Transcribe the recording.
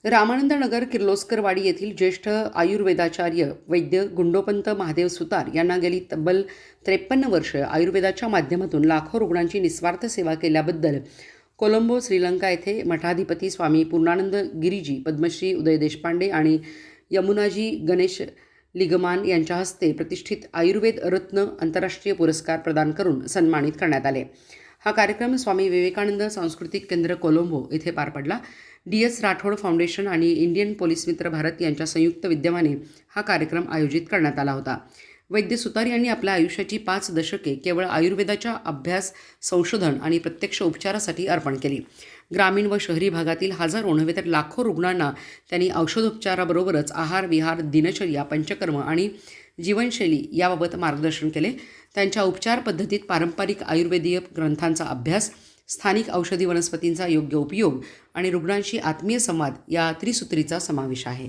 रामानंद नगर किर्लोस्करवाडी येथील ज्येष्ठ आयुर्वेदाचार्य वैद्य गुंडोपंत महादेव सुतार यांना गेली तब्बल 53 वर्ष आयुर्वेदाच्या माध्यमातून लाखो रुग्णांची निस्वार्थ सेवा केल्याबद्दल कोलंबो, श्रीलंका येथे मठाधिपती स्वामी पूर्णानंद गिरीजी, पद्मश्री उदय देशपांडे आणि यमुनाजी गणेश लिगमान यांच्या हस्ते प्रतिष्ठित आयुर्वेद रत्न आंतरराष्ट्रीय पुरस्कार प्रदान करून सन्मानित करण्यात आले। हा कार्यक्रम स्वामी विवेकानंद सांस्कृतिक केंद्र कोलंबो येथे पार पडला। DS राठोड फाउंडेशन आणि इंडियन पोलीस मित्र भारत यांच्या संयुक्त विद्यमाने हा कार्यक्रम आयोजित करण्यात आला होता। वैद्य सुतार यांनी आपल्या आयुष्याची 5 दशके केवळ आयुर्वेदाच्या अभ्यास, संशोधन आणि प्रत्यक्ष उपचारासाठी अर्पण केली। ग्रामीण व शहरी भागातील हजारो नव्हे तर लाखो रुग्णांना त्यांनी औषधोपचाराबरोबरच आहार, विहार, दिनचर्या, पंचकर्म आणि जीवनशैली याबाबत मार्गदर्शन केले। त्यांच्या उपचार पद्धतीत पारंपरिक आयुर्वेदीय ग्रंथांचा अभ्यास, स्थानिक औषधी वनस्पतींचा योग्य उपयोग आणि रुग्णांशी आत्मीय संवाद या त्रिसूत्रीचा समावेश आहे।